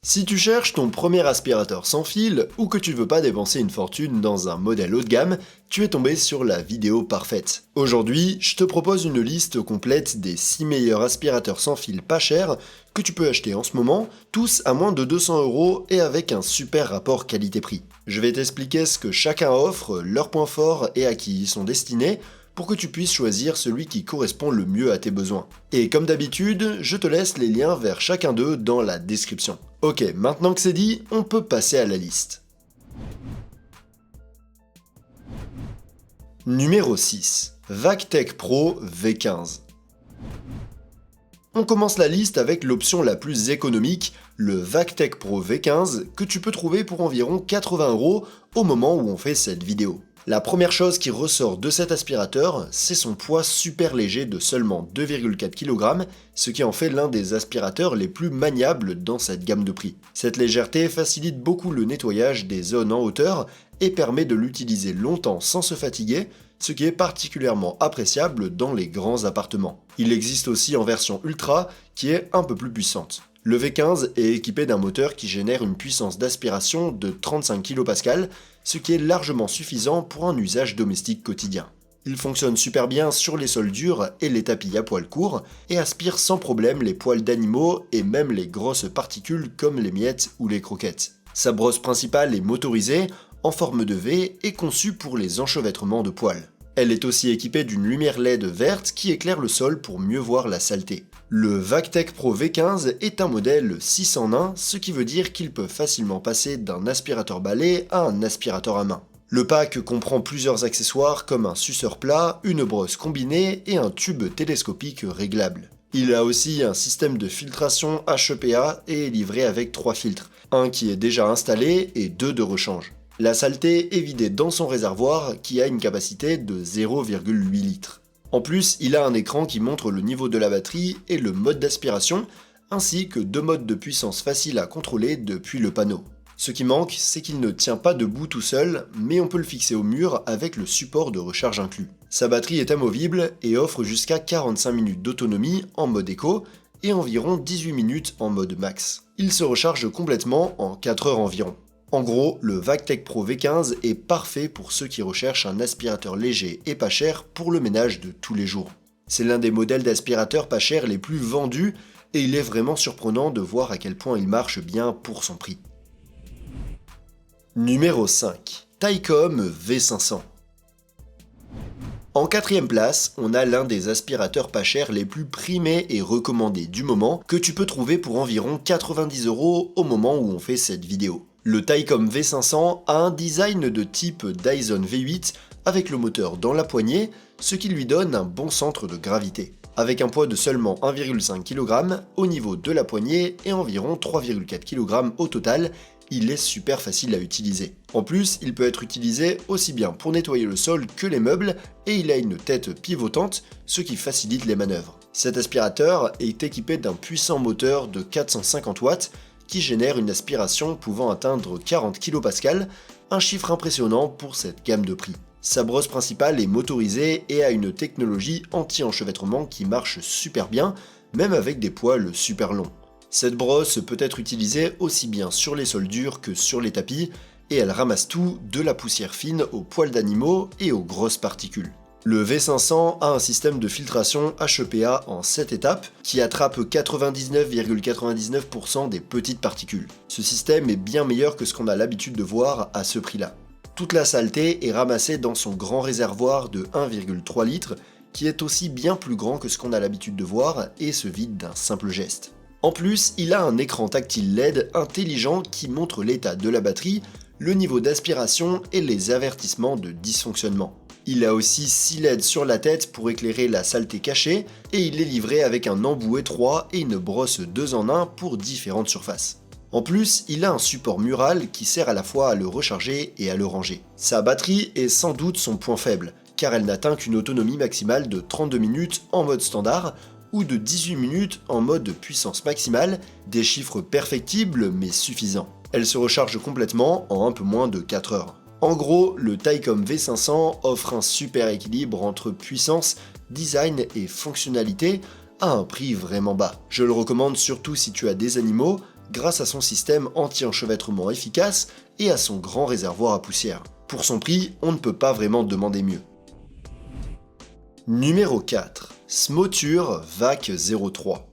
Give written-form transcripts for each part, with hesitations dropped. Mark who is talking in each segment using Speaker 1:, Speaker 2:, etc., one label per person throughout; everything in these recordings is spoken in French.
Speaker 1: Si tu cherches ton premier aspirateur sans fil ou que tu veux pas dépenser une fortune dans un modèle haut de gamme, tu es tombé sur la vidéo parfaite. Aujourd'hui, je te propose une liste complète des 6 meilleurs aspirateurs sans fil pas chers que tu peux acheter en ce moment, tous à moins de 200 € et avec un super rapport qualité-prix. Je vais t'expliquer ce que chacun offre, leurs points forts et à qui ils sont destinés, pour que tu puisses choisir celui qui correspond le mieux à tes besoins. Et comme d'habitude, je te laisse les liens vers chacun d'eux dans la description. Ok, maintenant que c'est dit, on peut passer à la liste. Numéro 6. VacTech Pro V15. On commence la liste avec l'option la plus économique, le VacTech Pro V15, que tu peux trouver pour environ 80 € au moment où on fait cette vidéo. La première chose qui ressort de cet aspirateur, c'est son poids super léger de seulement 2,4 kg, ce qui en fait l'un des aspirateurs les plus maniables dans cette gamme de prix. Cette légèreté facilite beaucoup le nettoyage des zones en hauteur et permet de l'utiliser longtemps sans se fatiguer, ce qui est particulièrement appréciable dans les grands appartements. Il existe aussi en version ultra, qui est un peu plus puissante. Le V15 est équipé d'un moteur qui génère une puissance d'aspiration de 35 kPa, ce qui est largement suffisant pour un usage domestique quotidien. Il fonctionne super bien sur les sols durs et les tapis à poils courts, et aspire sans problème les poils d'animaux et même les grosses particules comme les miettes ou les croquettes. Sa brosse principale est motorisée, en forme de V et conçue pour les enchevêtrements de poils. Elle est aussi équipée d'une lumière LED verte qui éclaire le sol pour mieux voir la saleté. Le VacTech Pro V15 est un modèle 6 en 1, ce qui veut dire qu'il peut facilement passer d'un aspirateur balai à un aspirateur à main. Le pack comprend plusieurs accessoires comme un suceur plat, une brosse combinée et un tube télescopique réglable. Il a aussi un système de filtration HEPA et est livré avec 3 filtres, un qui est déjà installé et 2 de rechange. La saleté est vidée dans son réservoir qui a une capacité de 0,8 litres. En plus, il a un écran qui montre le niveau de la batterie et le mode d'aspiration, ainsi que 2 modes de puissance faciles à contrôler depuis le panneau. Ce qui manque, c'est qu'il ne tient pas debout tout seul, mais on peut le fixer au mur avec le support de recharge inclus. Sa batterie est amovible et offre jusqu'à 45 minutes d'autonomie en mode éco et environ 18 minutes en mode max. Il se recharge complètement en 4 heures environ. En gros, le VacTech Pro V15 est parfait pour ceux qui recherchent un aspirateur léger et pas cher pour le ménage de tous les jours. C'est l'un des modèles d'aspirateurs pas chers les plus vendus et il est vraiment surprenant de voir à quel point il marche bien pour son prix. Numéro 5. Taicom V500. En quatrième place, on a l'un des aspirateurs pas chers les plus primés et recommandés du moment que tu peux trouver pour environ 90 € au moment où on fait cette vidéo. Le Taicom V500 a un design de type Dyson V8 avec le moteur dans la poignée, ce qui lui donne un bon centre de gravité. Avec un poids de seulement 1,5 kg au niveau de la poignée et environ 3,4 kg au total, il est super facile à utiliser. En plus, il peut être utilisé aussi bien pour nettoyer le sol que les meubles et il a une tête pivotante, ce qui facilite les manœuvres. Cet aspirateur est équipé d'un puissant moteur de 450 watts qui génère une aspiration pouvant atteindre 40 kPa, un chiffre impressionnant pour cette gamme de prix. Sa brosse principale est motorisée et a une technologie anti-enchevêtrement qui marche super bien, même avec des poils super longs. Cette brosse peut être utilisée aussi bien sur les sols durs que sur les tapis, et elle ramasse tout, de la poussière fine aux poils d'animaux et aux grosses particules. Le V500 a un système de filtration HEPA en 7 étapes qui attrape 99,99% des petites particules. Ce système est bien meilleur que ce qu'on a l'habitude de voir à ce prix-là. Toute la saleté est ramassée dans son grand réservoir de 1,3 litres qui est aussi bien plus grand que ce qu'on a l'habitude de voir et se vide d'un simple geste. En plus, il a un écran tactile LED intelligent qui montre l'état de la batterie, le niveau d'aspiration et les avertissements de dysfonctionnement. Il a aussi 6 LED sur la tête pour éclairer la saleté cachée et il est livré avec un embout étroit et une brosse 2 en 1 pour différentes surfaces. En plus, il a un support mural qui sert à la fois à le recharger et à le ranger. Sa batterie est sans doute son point faible, car elle n'atteint qu'une autonomie maximale de 32 minutes en mode standard ou de 18 minutes en mode puissance maximale, des chiffres perfectibles mais suffisants. Elle se recharge complètement en un peu moins de 4 heures. En gros, le Taicom V500 offre un super équilibre entre puissance, design et fonctionnalité à un prix vraiment bas. Je le recommande surtout si tu as des animaux, grâce à son système anti-enchevêtrement efficace et à son grand réservoir à poussière. Pour son prix, on ne peut pas vraiment demander mieux. Numéro 4. Smoture VAC 03.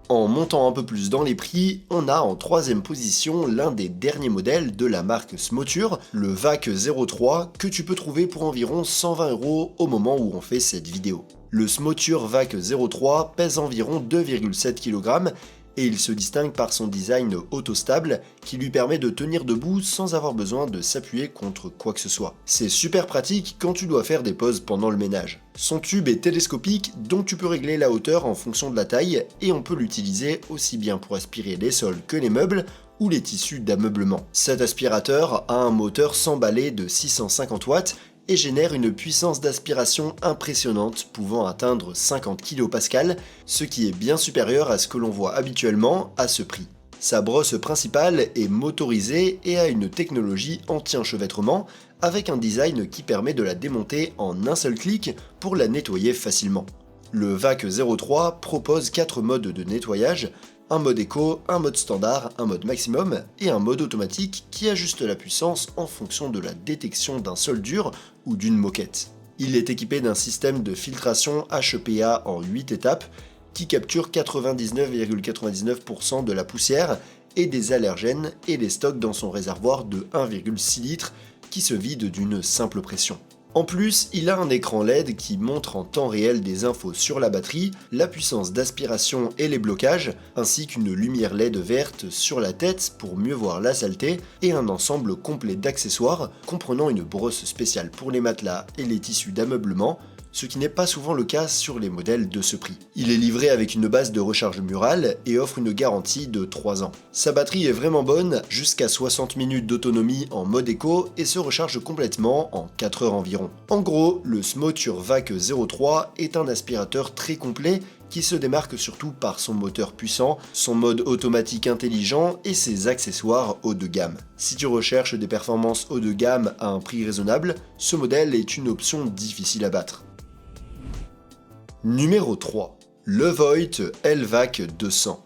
Speaker 1: En montant un peu plus dans les prix, on a en troisième position l'un des derniers modèles de la marque Smoture, le VAC 03, que tu peux trouver pour environ 120 € au moment où on fait cette vidéo. Le Smoture VAC 03 pèse environ 2,7 kg et il se distingue par son design auto-stable qui lui permet de tenir debout sans avoir besoin de s'appuyer contre quoi que ce soit. C'est super pratique quand tu dois faire des pauses pendant le ménage. Son tube est télescopique, donc tu peux régler la hauteur en fonction de la taille et on peut l'utiliser aussi bien pour aspirer les sols que les meubles ou les tissus d'ameublement. Cet aspirateur a un moteur sans balai de 650 watts et génère une puissance d'aspiration impressionnante pouvant atteindre 50 kPa, ce qui est bien supérieur à ce que l'on voit habituellement à ce prix. Sa brosse principale est motorisée et a une technologie anti-enchevêtrement avec un design qui permet de la démonter en un seul clic pour la nettoyer facilement. Le VAC 03 propose 4 modes de nettoyage, un mode éco, un mode standard, un mode maximum et un mode automatique qui ajuste la puissance en fonction de la détection d'un sol dur ou d'une moquette. Il est équipé d'un système de filtration HEPA en 8 étapes qui capture 99,99% de la poussière et des allergènes et les stocke dans son réservoir de 1,6 litres qui se vide d'une simple pression. En plus, il a un écran LED qui montre en temps réel des infos sur la batterie, la puissance d'aspiration et les blocages, ainsi qu'une lumière LED verte sur la tête pour mieux voir la saleté, et un ensemble complet d'accessoires comprenant une brosse spéciale pour les matelas et les tissus d'ameublement, ce qui n'est pas souvent le cas sur les modèles de ce prix. Il est livré avec une base de recharge murale et offre une garantie de 3 ans. Sa batterie est vraiment bonne, jusqu'à 60 minutes d'autonomie en mode éco et se recharge complètement en 4 heures environ. En gros, le Smoture VAC 03 est un aspirateur très complet qui se démarque surtout par son moteur puissant, son mode automatique intelligent et ses accessoires haut de gamme. Si tu recherches des performances haut de gamme à un prix raisonnable, ce modèle est une option difficile à battre. Numéro 3. Levoit LVAC 200.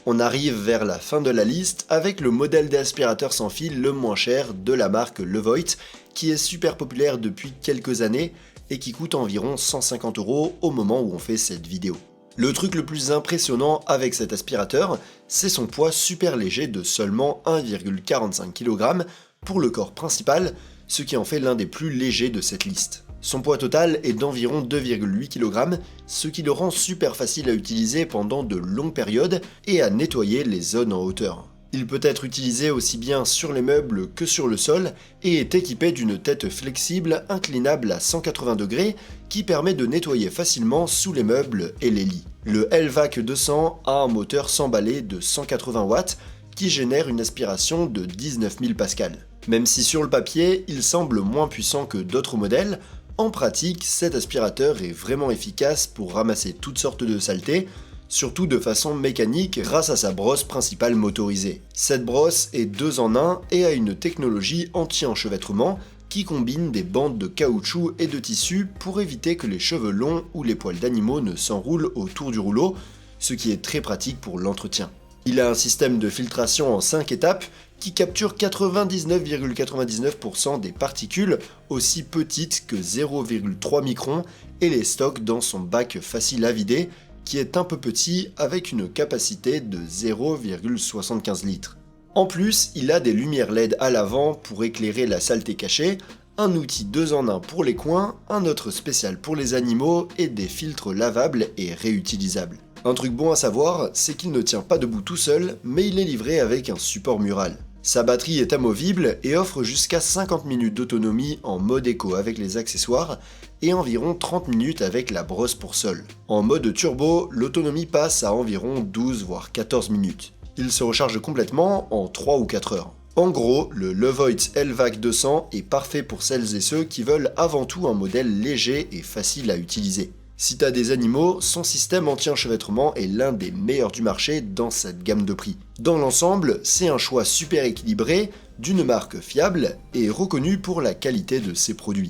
Speaker 1: On arrive vers la fin de la liste avec le modèle d'aspirateur sans fil le moins cher de la marque Levoit, qui est super populaire depuis quelques années et qui coûte environ 150 € au moment où on fait cette vidéo. Le truc le plus impressionnant avec cet aspirateur, c'est son poids super léger de seulement 1,45 kg pour le corps principal, ce qui en fait l'un des plus légers de cette liste. Son poids total est d'environ 2,8 kg, ce qui le rend super facile à utiliser pendant de longues périodes et à nettoyer les zones en hauteur. Il peut être utilisé aussi bien sur les meubles que sur le sol et est équipé d'une tête flexible inclinable à 180 degrés qui permet de nettoyer facilement sous les meubles et les lits. Le LVAC 200 a un moteur sans balai de 180 watts qui génère une aspiration de 19 000 pascal. Même si sur le papier, il semble moins puissant que d'autres modèles, en pratique, cet aspirateur est vraiment efficace pour ramasser toutes sortes de saletés, surtout de façon mécanique grâce à sa brosse principale motorisée. Cette brosse est 2 en 1 et a une technologie anti-enchevêtrement qui combine des bandes de caoutchouc et de tissu pour éviter que les cheveux longs ou les poils d'animaux ne s'enroulent autour du rouleau, ce qui est très pratique pour l'entretien. Il a un système de filtration en 5 étapes qui capture 99,99% des particules aussi petites que 0,3 microns et les stocke dans son bac facile à vider qui est un peu petit avec une capacité de 0,75 litres. En plus, il a des lumières LED à l'avant pour éclairer la saleté cachée, un outil 2 en 1 pour les coins, un autre spécial pour les animaux et des filtres lavables et réutilisables. Un truc bon à savoir, c'est qu'il ne tient pas debout tout seul, mais il est livré avec un support mural. Sa batterie est amovible et offre jusqu'à 50 minutes d'autonomie en mode éco avec les accessoires et environ 30 minutes avec la brosse pour sol. En mode turbo, l'autonomie passe à environ 12 voire 14 minutes. Il se recharge complètement en 3 ou 4 heures. En gros, le Levoit LVAC 200 est parfait pour celles et ceux qui veulent avant tout un modèle léger et facile à utiliser. Si t'as des animaux, son système anti-enchevêtrement est l'un des meilleurs du marché dans cette gamme de prix. Dans l'ensemble, c'est un choix super équilibré, d'une marque fiable et reconnue pour la qualité de ses produits.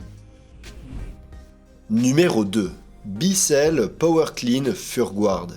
Speaker 1: Numéro 2. Bicel Power Clean Furguard.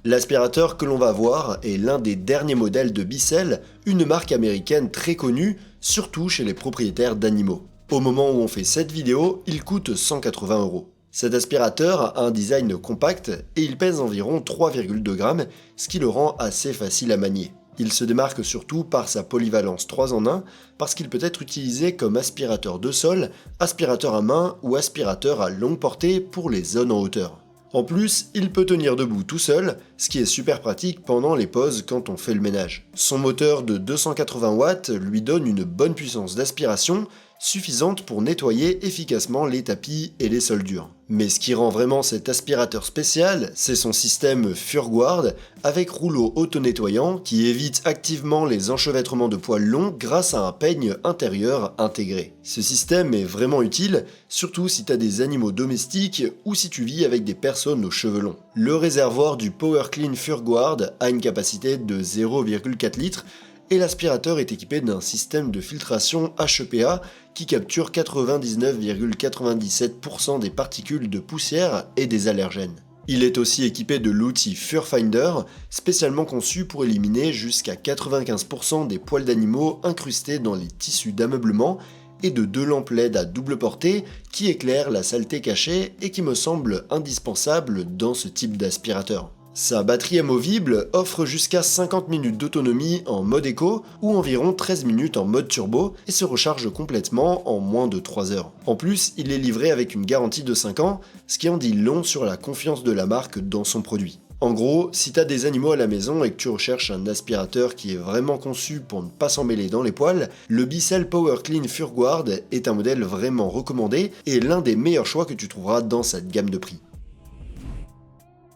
Speaker 1: L'aspirateur que l'on va voir est l'un des derniers modèles de Bissell, une marque américaine très connue, surtout chez les propriétaires d'animaux. Au moment où on fait cette vidéo, il coûte 180 €. Cet aspirateur a un design compact et il pèse environ 3,2 grammes, ce qui le rend assez facile à manier. Il se démarque surtout par sa polyvalence 3 en 1 parce qu'il peut être utilisé comme aspirateur de sol, aspirateur à main ou aspirateur à longue portée pour les zones en hauteur. En plus, il peut tenir debout tout seul, ce qui est super pratique pendant les pauses quand on fait le ménage. Son moteur de 280 watts lui donne une bonne puissance d'aspiration, suffisante pour nettoyer efficacement les tapis et les sols durs. Mais ce qui rend vraiment cet aspirateur spécial, c'est son système FurGuard avec rouleau auto-nettoyant qui évite activement les enchevêtrements de poils longs grâce à un peigne intérieur intégré. Ce système est vraiment utile, surtout si tu as des animaux domestiques ou si tu vis avec des personnes aux cheveux longs. Le réservoir du PowerClean FurGuard a une capacité de 0,4 litres et l'aspirateur est équipé d'un système de filtration HEPA qui capture 99,97% des particules de poussière et des allergènes. Il est aussi équipé de l'outil FurFinder, spécialement conçu pour éliminer jusqu'à 95% des poils d'animaux incrustés dans les tissus d'ameublement et de 2 lampes LED à double portée qui éclairent la saleté cachée et qui me semblent indispensables dans ce type d'aspirateur. Sa batterie amovible offre jusqu'à 50 minutes d'autonomie en mode éco ou environ 13 minutes en mode turbo et se recharge complètement en moins de 3 heures. En plus, il est livré avec une garantie de 5 ans, ce qui en dit long sur la confiance de la marque dans son produit. En gros, si tu as des animaux à la maison et que tu recherches un aspirateur qui est vraiment conçu pour ne pas s'en mêler dans les poils, le Bissell PowerClean FurGuard est un modèle vraiment recommandé et l'un des meilleurs choix que tu trouveras dans cette gamme de prix.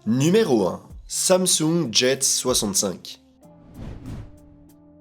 Speaker 1: Numéro 1. Samsung Jet 65.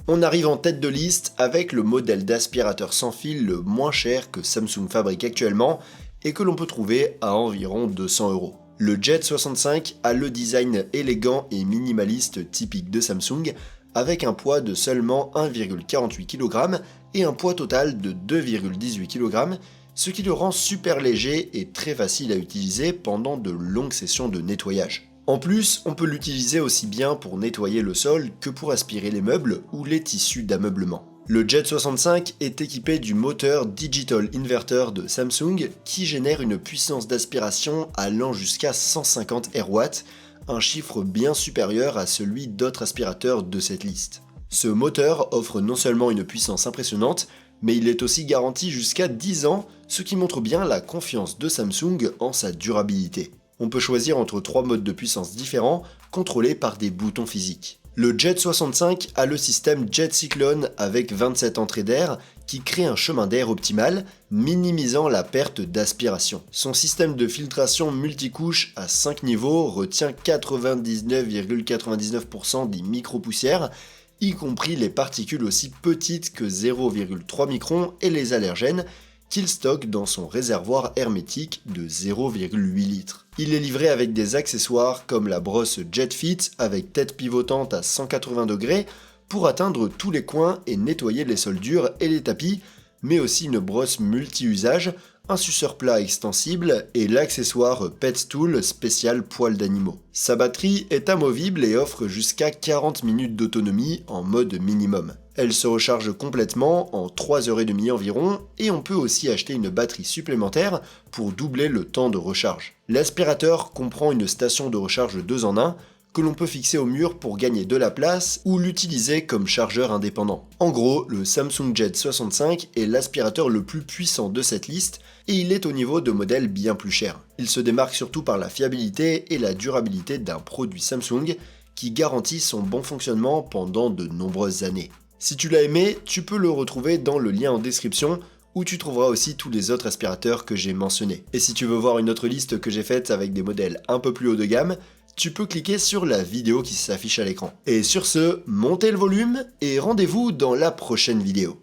Speaker 1: On arrive en tête de liste avec le modèle d'aspirateur sans fil le moins cher que Samsung fabrique actuellement et que l'on peut trouver à environ 200 €. Le Jet 65 a le design élégant et minimaliste typique de Samsung avec un poids de seulement 1,48 kg et un poids total de 2,18 kg, ce qui le rend super léger et très facile à utiliser pendant de longues sessions de nettoyage. En plus, on peut l'utiliser aussi bien pour nettoyer le sol que pour aspirer les meubles ou les tissus d'ameublement. Le Jet 65 est équipé du moteur Digital Inverter de Samsung qui génère une puissance d'aspiration allant jusqu'à 150 RW, un chiffre bien supérieur à celui d'autres aspirateurs de cette liste. Ce moteur offre non seulement une puissance impressionnante, mais il est aussi garanti jusqu'à 10 ans, ce qui montre bien la confiance de Samsung en sa durabilité. On peut choisir entre 3 modes de puissance différents, contrôlés par des boutons physiques. Le Jet 65 a le système Jet Cyclone avec 27 entrées d'air qui crée un chemin d'air optimal, minimisant la perte d'aspiration. Son système de filtration multicouche à 5 niveaux retient 99,99% des micro-poussières, y compris les particules aussi petites que 0,3 microns et les allergènes, qu'il stocke dans son réservoir hermétique de 0,8 litres. Il est livré avec des accessoires comme la brosse JetFit avec tête pivotante à 180 degrés pour atteindre tous les coins et nettoyer les sols durs et les tapis, mais aussi une brosse multi-usage, un suceur plat extensible et l'accessoire Pet Tool spécial poils d'animaux. Sa batterie est amovible et offre jusqu'à 40 minutes d'autonomie en mode minimum. Elle se recharge complètement en 3h30 environ et on peut aussi acheter une batterie supplémentaire pour doubler le temps de recharge. L'aspirateur comprend une station de recharge 2 en 1 que l'on peut fixer au mur pour gagner de la place ou l'utiliser comme chargeur indépendant. En gros, le Samsung Jet 65 est l'aspirateur le plus puissant de cette liste et il est au niveau de modèles bien plus chers. Il se démarque surtout par la fiabilité et la durabilité d'un produit Samsung qui garantit son bon fonctionnement pendant de nombreuses années. Si tu l'as aimé, tu peux le retrouver dans le lien en description où tu trouveras aussi tous les autres aspirateurs que j'ai mentionnés. Et si tu veux voir une autre liste que j'ai faite avec des modèles un peu plus haut de gamme, tu peux cliquer sur la vidéo qui s'affiche à l'écran. Et sur ce, montez le volume et rendez-vous dans la prochaine vidéo.